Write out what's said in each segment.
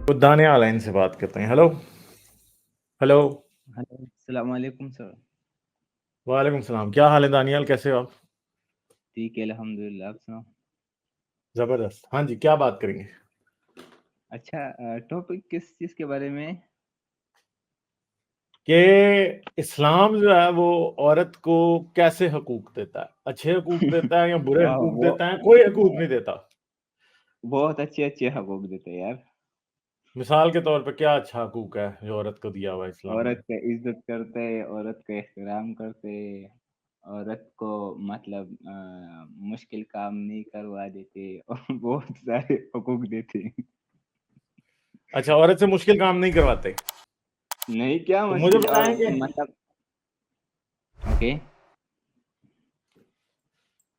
تو دانیال ان سے بات کرتے ہیں. Hello hello. ہلو السلام علیکم سر. وعلیکم السلام. کیا حال ہے دانیال, کیسے ہو آپ؟ ٹھیک ہے الحمد للہ, آپ سناؤ. زبردست. ہاں جی, کیا بات کریں گے؟ اچھا, ٹاپک کس چیز کے بارے میں؟ کہ اسلام جو ہے وہ عورت کو کیسے حقوق دیتا ہے, اچھے حقوق دیتا ہے یا برے حقوق وہ دیتا ہے, کوئی حقوق نہیں دیتا. بہت اچھے حقوق دیتے ہیں یار. مثال کے طور پہ کیا اچھا حقوق ہے جو عورت کو دیا ہوا ہے اسلام نے؟ عورت کا عزت کرتے, عورت کا احترام کرتے, عورت کو مطلب مشکل کام نہیں کروا دیتے, اور بہت سارے حقوق دیتے. اچھا, عورت سے مشکل کام نہیں کرواتے. نہیں کیا تو مجھے مشکل, اور بتائیں کہ مطلب اوکے.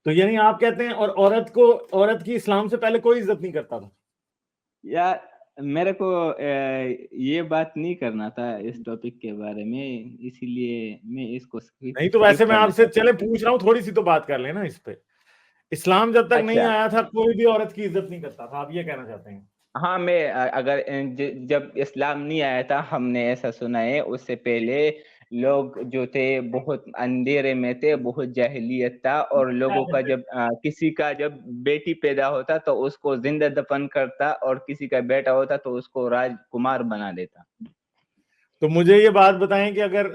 تو یعنی آپ کہتے ہیں اور عورت کی اسلام سے پہلے کوئی عزت نہیں کرتا تھا؟ یار میرے کو یہ بات نہیں کرنا تھا اس ٹاپک کے بارے میں, اسی لیے میں اس کو نہیں تو ویسے اسکپ میں کرنا آپ سے چاہتا چلے ہوں. پوچھ رہا ہوں, تھوڑی سی تو بات کر لینا اس پہ. اسلام جب تک نہیں اچھا آیا تھا کوئی بھی عورت کی عزت نہیں کرتا تھا, آپ یہ کہنا چاہتے ہیں؟ ہاں, میں اگر جب اسلام نہیں آیا تھا, ہم نے ایسا سنا ہے, اس سے پہلے لوگ جو تھے بہت اندھیرے میں تھے, بہت جاہلیت تھا, اور لوگوں کا جب کسی کا جب بیٹی پیدا ہوتا تو اس کو زندہ دفن کرتا, اور کسی کا بیٹا ہوتا تو اس کو راج کمار بنا دیتا. تو مجھے یہ بات بتائیں کہ اگر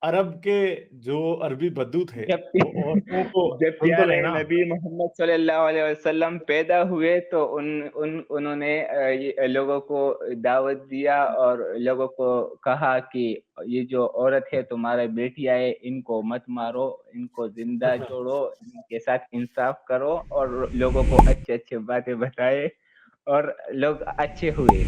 عرب کے جو عربی بدو تھے جب وہ عورتوں کو, جب سن تو پیارے لینا, نبی محمد صلی اللہ علیہ وسلم پیدا ہوئے تو انہوں نے لوگوں کو دعوت دیا, اور لوگوں کو کہا کہ یہ جو عورت ہے تمہارے بیٹی آئے, ان کو مت مارو, ان کو زندہ چھوڑو, ان کے ساتھ انصاف کرو, اور لوگوں کو اچھے باتیں بتائے, اور لوگ اچھے ہوئے.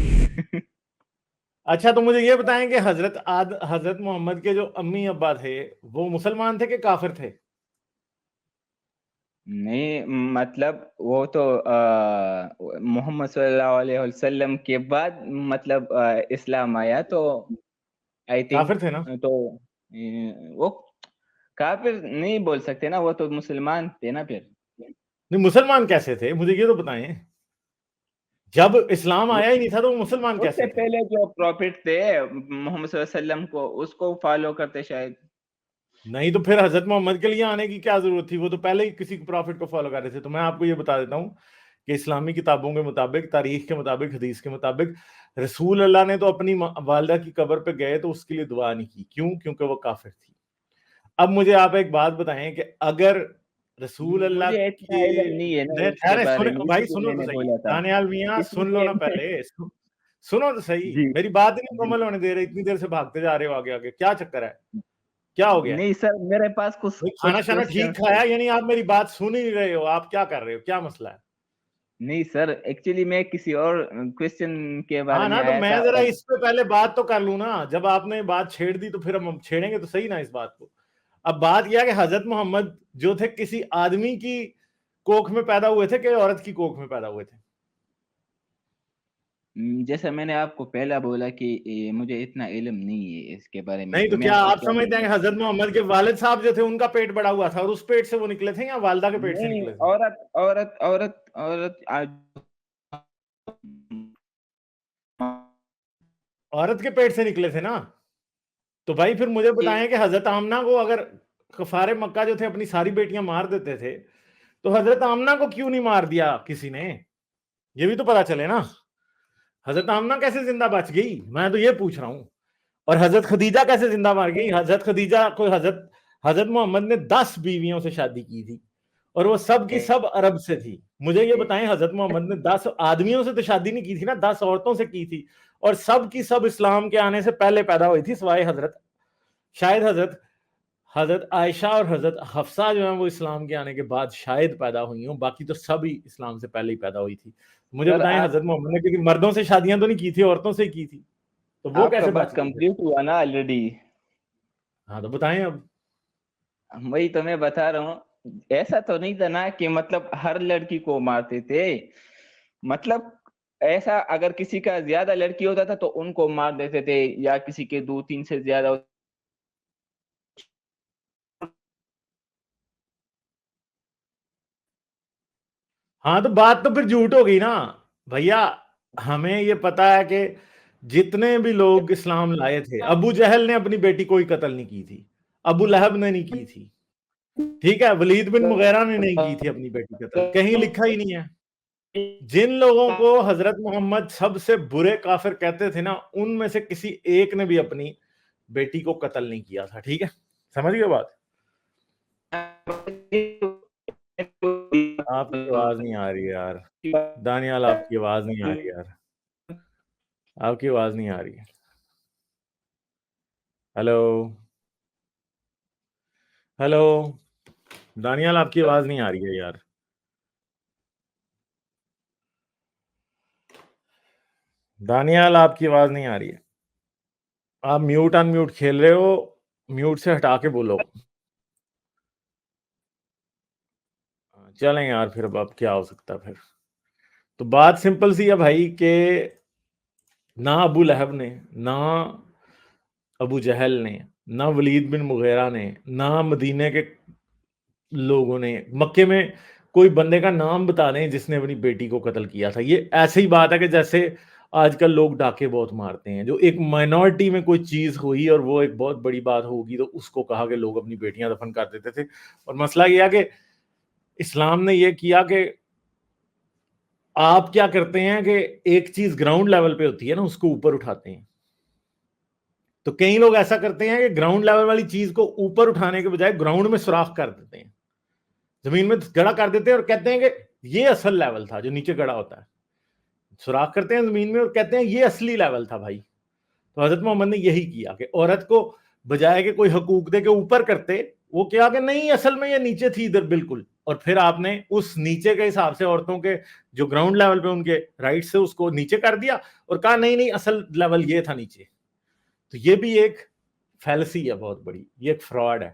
اچھا تو مجھے یہ بتائیں کہ حضرت محمد کے جو امی ابا تھے وہ مسلمان تھے کہ کافر تھے؟ نہیں مطلب وہ تو محمد صلی اللہ علیہ وسلم کے بعد مطلب اسلام آیا, تو آئی کافر تھنک تھے نا؟ تو وہ کافر نہیں بول سکتے نا, وہ تو مسلمان تھے نا پھر. نہیں, مسلمان کیسے تھے مجھے یہ تو بتائیں. جب اسلام آیا ہی نہیں تھا تو وہ مسلمان اس سے کیسے تھے؟ پہلے جو پروفٹ تھے محمد صلی اللہ علیہ وسلم کو, اس کو فالو کرتے شاید. نہیں تو پھر حضرت محمد کے لیے آنے کی کیا ضرورت تھی, وہ تو پہلے ہی کسی پروفٹ کو فالو کر رہے تھے. تو میں آپ کو یہ بتا دیتا ہوں کہ اسلامی کتابوں کے مطابق, تاریخ کے مطابق, حدیث کے مطابق رسول اللہ نے تو اپنی والدہ کی قبر پہ گئے تو اس کے لیے دعا نہیں کی. کیوں؟ کیونکہ وہ کافر تھی. اب مجھے آپ ایک بات بتائیں کہ اگر رسول اللہ مجھے اتنا کے علم نہیں ہے نا اس کے ٹھہرے بارے سنیں میں, اسی بھائی, لیے سنو میں تو نے صحیح, بولا تھا. دانیال میاں اس سن لو لیے نا پہلے, سنو تو صحیح, جی میری بات نہیں جی. مکمل ہونے دے رہے, اتنی دیر سے بھاگتے جا رہے ہو آگے آگے, کیا چکر ہے, کیا ہو گیا ہے؟ نہیں سر, میرے پاس کھانا کچھ شانا ٹھیک کوشچنس تھے. کھایا یعنی آپ میری بات سن ہی نہیں رہے ہو, آپ کیا کر رہے ہو, کیا مسئلہ ہے؟ نہیں سر, ایکچولی میں کسی اور کوشچن کے بارے ہاں میں نا, تو آیا میں تھا. ذرا اور اس پہ پہلے بات تو کر لوں نا. جب آپ نے بات چھیڑ دی تو پھر ہم چھیڑیں گے تو صحیح نا اس بات کو. اب بات یہ ہے کہ حضرت محمد جو تھے کسی آدمی کی کوکھ میں پیدا ہوئے تھے کہ عورت کی کوکھ میں پیدا ہوئے تھے؟ جیسا میں نے آپ کو پہلا بولا کہ مجھے اتنا علم نہیں ہے اس کے بارے میں, نہیں تو تو میں کیا آپ کو آپ کیا سمجھتے ہیں بولوں. کہ حضرت محمد کے والد صاحب جو تھے ان کا پیٹ بڑا ہوا تھا اور اس پیٹ سے وہ نکلے تھے, یا والدہ کے پیٹ سے نہیں, نکلے تھے؟ عورت عورت کے پیٹ سے نکلے تھے نا. تو بھائی پھر مجھے بتائیں کہ حضرت آمنہ کو اگر کفار مکہ جو تھے اپنی ساری بیٹیاں مار دیتے تھے تو حضرت آمنہ کو کیوں نہیں مار دیا کسی نے, یہ بھی تو پتا چلے نا. حضرت آمنہ کیسے زندہ بچ گئی, میں تو یہ پوچھ رہا ہوں. اور حضرت خدیجہ کیسے زندہ مر گئی؟ حضرت خدیجہ کو حضرت محمد نے 10 بیویوں سے شادی کی تھی اور وہ سب کی سب عرب سے تھی. مجھے یہ بتائیں, حضرت محمد نے 10 آدمیوں سے تو شادی نہیں کی تھی نا, 10 عورتوں سے کی تھی, اور سب کی سب اسلام کے آنے سے پہلے پیدا ہوئی تھی, سوائے شاید حضرت عائشہ اور حضرت حفصہ جو ہیں وہ اسلام کے آنے کے بعد شاید پیدا ہوئی ہوں, باقی تو سبھی اسلام سے پہلے ہی پیدا ہوئی تھی. مجھے سر بتائیں, حضرت محمد نے کیونکہ مردوں سے شادیاں تو نہیں کی تھی, عورتوں سے ہی کی تھی, تو وہ آپ کا کیسے بات بچ گئی پھر؟ کمپلیٹ ہوا نا آلریڈی. ہاں تو بتائیں اب. وہی تو میں بتا رہا ہوں, ایسا تو نہیں تھا نا کہ مطلب ہر لڑکی کو مارتے تھے. مطلب ایسا اگر کسی کا زیادہ لڑکی ہوتا تھا تو ان کو مار دیتے تھے, یا کسی کے 2-3 سے زیادہ. ہاں تو بات تو پھر جھوٹ ہو گئی نا بھیا. ہمیں یہ پتا ہے کہ جتنے بھی لوگ اسلام لائے تھے، ابو جہل نے اپنی بیٹی کوئی قتل نہیں کی تھی، ابو لہب نے نہیں کی تھی، ٹھیک ہے، ولید بن مغیرہ نے نہیں کی تھی اپنی بیٹی قتل، کہیں لکھا ہی نہیں ہے. جن لوگوں کو حضرت محمد سب سے برے کافر کہتے تھے نا، ان میں سے کسی ایک نے بھی اپنی بیٹی کو قتل نہیں کیا تھا. ٹھیک ہے، سمجھ گئے بات؟ آپ کی آواز نہیں آ رہی یار دانیال، آپ کی آواز نہیں آ رہی یار، آپ کی آواز نہیں آ رہی. ہیلو ہیلو دانیال، آپ کی آواز نہیں آ رہی ہے یار. دانیال، آپ کی آواز نہیں آ رہی ہے. آپ میوٹ ان میوٹ کھیل رہے ہو، میوٹ سے ہٹا کے بولو. چلیں یار پھر اب کیا ہو سکتا ہے پھر. تو بات سمپل سی ہے بھائی کہ نہ ابو لہب نے، نہ ابو جہل نے، نہ ولید بن مغیرہ نے، نہ مدینے کے لوگوں نے، مکے میں کوئی بندے کا نام بتا دیں جس نے اپنی بیٹی کو قتل کیا تھا. یہ ایسے ہی بات ہے کہ جیسے آج کل لوگ ڈاکے بہت مارتے ہیں. جو ایک مائنورٹی میں کوئی چیز ہوئی اور وہ ایک بہت بڑی بات ہوگی تو اس کو کہا کہ لوگ اپنی بیٹیاں دفن کر دیتے تھے. اور مسئلہ یہ ہے کہ اسلام نے یہ کیا کہ آپ کیا کرتے ہیں کہ ایک چیز گراؤنڈ لیول پہ ہوتی ہے نا، اس کو اوپر اٹھاتے ہیں. تو کئی لوگ ایسا کرتے ہیں کہ گراؤنڈ لیول والی چیز کو اوپر اٹھانے کے بجائے گراؤنڈ میں سوراخ کر دیتے ہیں، زمین میں گڑا کر دیتے ہیں اور کہتے ہیں کہ یہ اصل لیول تھا. جو نیچے گڑا ہوتا ہے سوراخ کرتے ہیں زمین میں اور کہتے ہیں یہ اصلی لیول تھا بھائی. تو حضرت محمد نے یہی کیا کہ عورت کو بجائے کہ کوئی حقوق دے کے اوپر کرتے، وہ کیا کہ نہیں اصل میں یہ نیچے تھی ادھر بالکل. اور پھر آپ نے اس نیچے کے حساب سے عورتوں کے جو گراؤنڈ لیول پہ ان کے رائٹ سے اس کو نیچے کر دیا اور کہا نہیں نہیں اصل لیول یہ تھا نیچے. تو یہ بھی ایک فیلسی ہے بہت بڑی، یہ ایک فراڈ ہے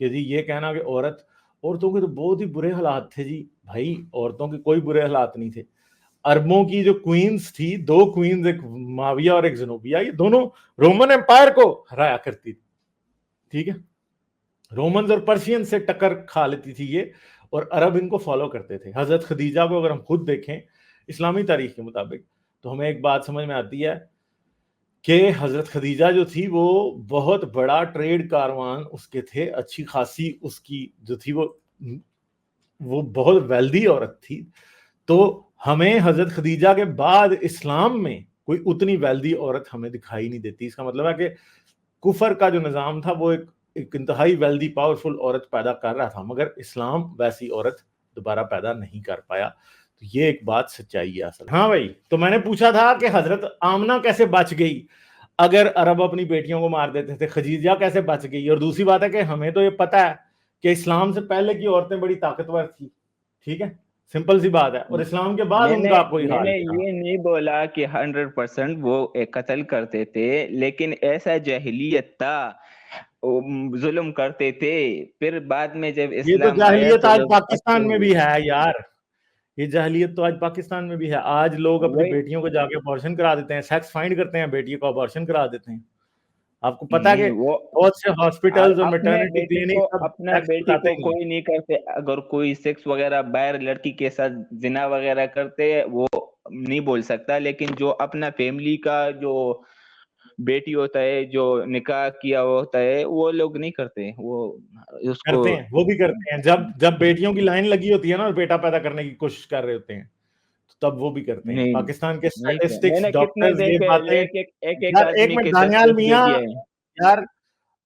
کہ جی یہ کہنا کہ عورتوں کے تو بہت ہی برے حالات تھے. جی بھائی عورتوں کے کوئی برے حالات نہیں تھے. عربوں کی جو کوئینز تھی، 2 کوئینز، ایک معاویہ اور ایک زنوبیہ، یہ دونوں رومن امپائر کو ہرایا کرتی تھی. ٹھیک ہے، رومنز اور پرشین سے ٹکر کھا لیتی تھی یہ، اور عرب ان کو فالو کرتے تھے. حضرت خدیجہ کو اگر ہم خود دیکھیں اسلامی تاریخ کے مطابق تو ہمیں ایک بات سمجھ میں آتی ہے کہ حضرت خدیجہ جو تھی وہ بہت بڑا ٹریڈ کاروان اس کے تھے، اچھی خاصی اس کی جو تھی وہ بہت ویلدی عورت تھی. تو ہمیں حضرت خدیجہ کے بعد اسلام میں کوئی اتنی ویلدی عورت ہمیں دکھائی نہیں دیتی. اس کا مطلب ہے کہ کفر کا جو نظام تھا وہ ایک انتہائی ویلدی پاورفل عورت پیدا کر رہا تھا، مگر اسلام ویسی عورت دوبارہ پیدا نہیں کر پایا. تو یہ ایک بات سچائی ہے اصل. ہاں بھائی، تو میں نے پوچھا تھا کہ حضرت آمنہ کیسے بچ گئی اگر عرب اپنی بیٹیوں کو مار دیتے تھے، خدیجہ کیسے بچ گئی؟ اور دوسری بات ہے کہ ہمیں تو یہ پتا ہے کہ اسلام سے پہلے کی عورتیں بڑی طاقتور تھی. ٹھیک ہے، سمپل سی بات ہے. اور اسلام کے بعد ان کا کوئی میں حال نے نہیں رہا. یہ نہیں بولا کہ 100% وہ قتل کرتے تھے، لیکن ایسا جاہلیت تھا، ظلم کرتے تھے. پھر بعد میں جب یہ تو اسلام آیا جاہلیت تو آج لوگ اچھے پاکستان میں ہوئے. بھی ہے یار، یہ جہلیت تو آج پاکستان میں بھی ہے. آج لوگ اپنی وہی بیٹیوں کو جا کے ابارشن کرا دیتے ہیں، سیکس فائنڈ کرتے ہیں، بیٹی کو ابارشن کرا دیتے ہیں. آپ کو پتا ہے نہیں، کہ وہ بہت سے ہاسپٹلز اور اپنے میٹرنٹی بیٹی کلینک کو سب اپنا سیکس بیٹی بتاتے کو ہی نہیں. کوئی نہیں کرتے. اگر کوئی سیکس وغیرہ باہر لڑکی کے ساتھ زنا وغیرہ کرتے وہ نہیں بول سکتا، لیکن جو اپنا فیملی کا جو بیٹی ہوتا ہے، جو نکاح کیا ہوتا ہے، وہ لوگ نہیں کرتے. وہ اس کو کرتے ہیں، وہ بھی کرتے ہیں. جب بیٹیوں کی لائن لگی ہوتی ہے نا اور بیٹا پیدا کرنے کی کوشش کر رہے ہوتے ہیں تب وہ بھی کرتے ہیں. نہیں پاکستان کے نہیں کیا. میں اسٹیٹسٹکس نے کتنے ڈاکٹرز یہ دیکھے، باتیں. ایک یار ایک آدمی منٹ کے 10 دانیال بچے میاں، بھی آئے. یار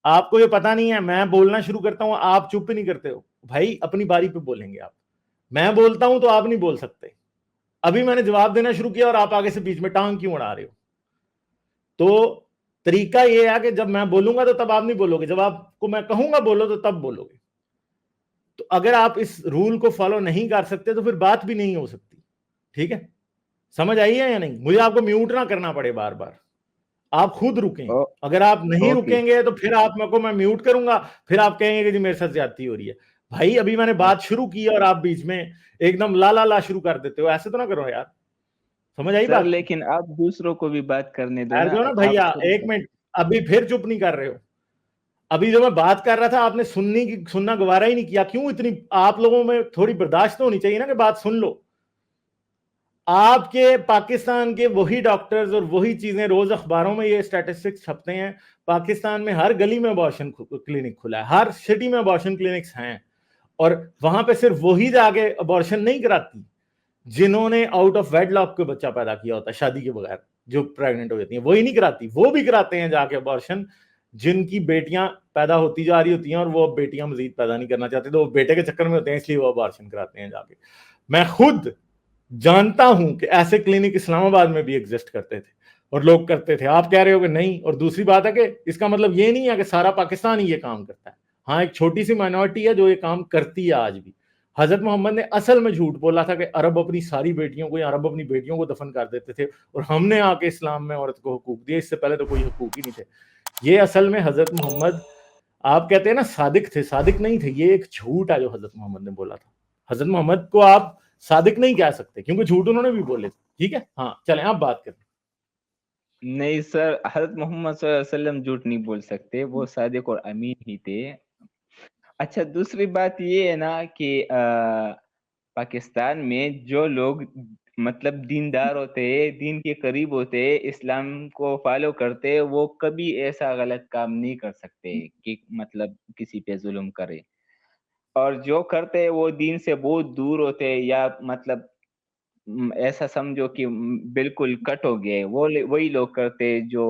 آپ کو یہ پتا نہیں ہے، میں بولنا شروع کرتا ہوں آپ چپ نہیں کرتے ہو. بھائی اپنی باری پہ بولیں گے آپ، میں بولتا ہوں تو آپ نہیں بول سکتے. ابھی میں نے جواب دینا شروع کیا اور آپ آگے سے بیچ میں ٹانگ کیوں اڑا رہے ہو؟ تو طریقہ یہ ہے کہ جب میں بولوں گا تو تب آپ نہیں بولو گے، جب آپ کو میں کہوں گا بولو تو تب بولو گے. تو اگر آپ اس رول کو فالو نہیں کر سکتے تو پھر بات بھی نہیں ہو سکتی. ٹھیک ہے، سمجھ آئی ہے یا نہیں؟ مجھے آپ کو میوٹ نہ کرنا پڑے بار بار، آپ خود رکیں. اگر آپ نہیں اوکے رکیں گے تو پھر آپ میں میوٹ کروں گا، پھر آپ کہیں گے کہ جی میرے ساتھ زیادتی ہو رہی ہے. بھائی ابھی میں نے بات شروع کی اور آپ بیچ میں ایک دم لا لا لا شروع کر دیتے ہو. ایسے تو نہ کرو یار. سمجھ آئی سر، بات کی؟ لیکن آپ دوسروں کو بھی بات کرنے دو نا. دو نا آپ بھیا، خود ایک منٹ. ابھی پھر چپ نہیں کر رہے ہو. ابھی جو میں بات کر رہا تھا آپ نے سننا گوارا ہی نہیں کیا. کیوں اتنی آپ لوگوں میں تھوڑی برداشت تو ہونی چاہیے نا کہ بات سن لو. آپ کے پاکستان کے وہی ڈاکٹرز اور وہی چیزیں روز اخباروں میں یہ اسٹیٹسٹکس چھپتے ہیں. پاکستان میں ہر گلی میں ابارشن کلینک کھلا ہے, ہر سٹی میں ابارشن کلینکس ہیں, اور وہاں پہ صرف وہی جا کے ابارشن نہیں کراتی جنہوں نے آؤٹ آف ویڈ لاک کو بچہ پیدا کیا ہوتا ہے شادی کے بغیر, جو پریگننٹ ہو جاتی ہیں وہی نہیں کراتی. وہ بھی کراتے ہیں جا کے ابارشن جن کی بیٹیاں پیدا ہوتی جا رہی ہوتی ہیں اور وہ بیٹیاں مزید پیدا نہیں کرنا چاہتے, تو وہ بیٹے کے چکر میں ہوتے ہیں, اس لیے وہ ابارشن کراتے ہیں جا کے. میں خود جانتا ہوں کہ ایسے کلینک اسلام آباد میں بھی ایگزسٹ کرتے تھے اور لوگ کرتے تھے. آپ کہہ رہے ہو کہ نہیں, اور دوسری بات ہے کہ اس کا مطلب یہ نہیں ہے کہ سارا پاکستان ہی یہ کام کرتا ہے. ہاں, ایک چھوٹی سی مائنورٹی ہے جو یہ کام کرتی ہے آج بھی. حضرت محمد نے اصل میں جھوٹ بولا تھا کہ عرب اپنی ساری بیٹیوں کو یا عرب اپنی بیٹیوں کو دفن کر دیتے تھے, اور ہم نے آ کے اسلام میں عورت کو حقوق دیے, اس سے پہلے تو کوئی حقوق ہی نہیں تھے. یہ اصل میں حضرت محمد, آپ کہتے ہیں نا صادق تھے, صادق نہیں تھے. یہ ایک جھوٹ ہے جو حضرت محمد نے بولا تھا. حضرت محمد کو آپ صادق نہیں کہہ سکتے کیونکہ جھوٹ انہوں نے بھی بولے تھے. ٹھیک ہے, ہاں چلیں آپ بات کریں. نہیں سر, حضرت محمد صلی اللہ علیہ وسلم جھوٹ نہیں بول سکتے, وہ صادق اور امین ہی تھے. اچھا, دوسری بات یہ ہے نا کہ پاکستان میں جو لوگ مطلب دیندار ہوتے, دین کے قریب ہوتے, اسلام کو فالو کرتے, وہ کبھی ایسا غلط کام نہیں کر سکتے کہ مطلب کسی پہ ظلم کرے. اور جو کرتے وہ دین سے بہت دور ہوتے, یا مطلب ایسا سمجھو کہ بالکل کٹ ہو گئے, وہ وہی لوگ کرتے جو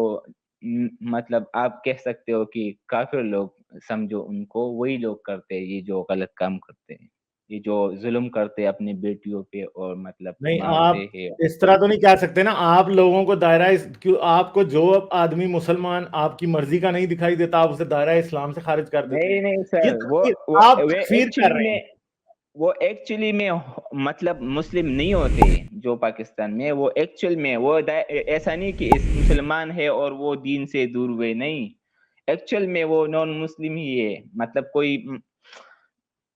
مطلب آپ کہہ سکتے ہو کہ کافر لوگ سمجھو ان کو, وہی لوگ کرتے یہ جو غلط کام کرتے ہیں, یہ جو ظلم کرتے اپنی بیٹیوں پہ اور مطلب نہیں, آپ مارتے ہیں. اس طرح تو نہیں کہہ سکتے نا. آپ لوگوں کو دائرہ, آپ کو جو آدمی مسلمان آپ کی مرضی کا نہیں دکھائی دیتا آپ اسے دائرہ اسلام سے خارج کر دیتے ہیں. نہیں یہ سر, آپ تکفیر کر رہے ہیں. وہ ایکچولی میں مطلب مسلم نہیں ہوتے جو پاکستان میں, وہ ایکچوئل میں وہ ایسا نہیں کہ اس مسلمان ہے اور وہ دین سے دور ہوئے, نہیں, ایکچوئل میں وہ نان مسلم ہی ہے. مطلب کوئی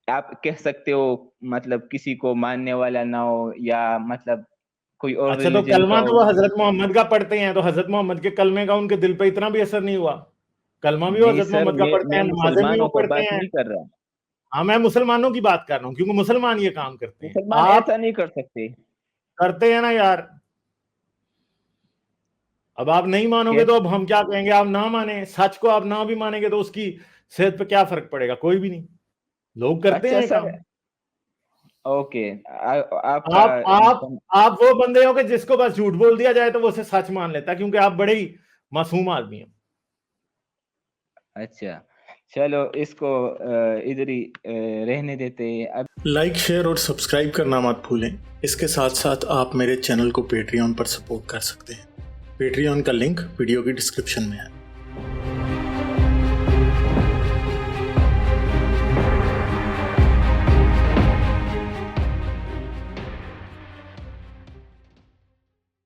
آپ کہہ سکتے ہو مطلب کسی کو ماننے والا نہ ہو, یا مطلب کوئی اور اچھا, تو ریلیجن کلمہ کا تو ہو. وہ حضرت محمد کا پڑھتے ہیں, تو حضرت محمد کے کلمے کا ان کے دل پہ اتنا بھی اثر نہیں ہوا. کلمہ بھی وہ نہیں حضرت سر, محمد کا پڑھتے ہیں, میں نمازیں بھی وہ مسلمانوں کو پڑھتے بات ہیں. نہیں کر رہا. ہاں, میں مسلمانوں کی بات کر رہا ہوں کیونکہ مسلمان یہ کام کرتے ہیں. مسلمان آپ ایسا نہیں کر سکتے. کرتے ہیں نا یار. اب آپ نہیں مانو گے تو اب ہم کیا کہیں گے؟ آپ نہ مانیں, سچ کو آپ نہ بھی مانیں گے تو اس کی صحت پہ کیا فرق پڑے گا؟ کوئی بھی نہیں. لوگ کرتے ہیں اچھا یہ سر, کام. اوکے, آپ کا آپ وہ بندے ہو کہ جس کو بس جھوٹ بول دیا جائے تو وہ اسے سچ مان لیتا ہے کیونکہ آپ بڑے ہی معصوم آدمی ہیں. اچھا چلو, اس کو ادھر ہی رہنے دیتے. اب لائک, شیئر اور سبسکرائب کرنا مت بھولیں. اس کے ساتھ ساتھ آپ میرے چینل کو پیٹریون پر سپورٹ کر سکتے ہیں. پیٹریون کا لنک ویڈیو کی ڈسکرپشن میں ہے.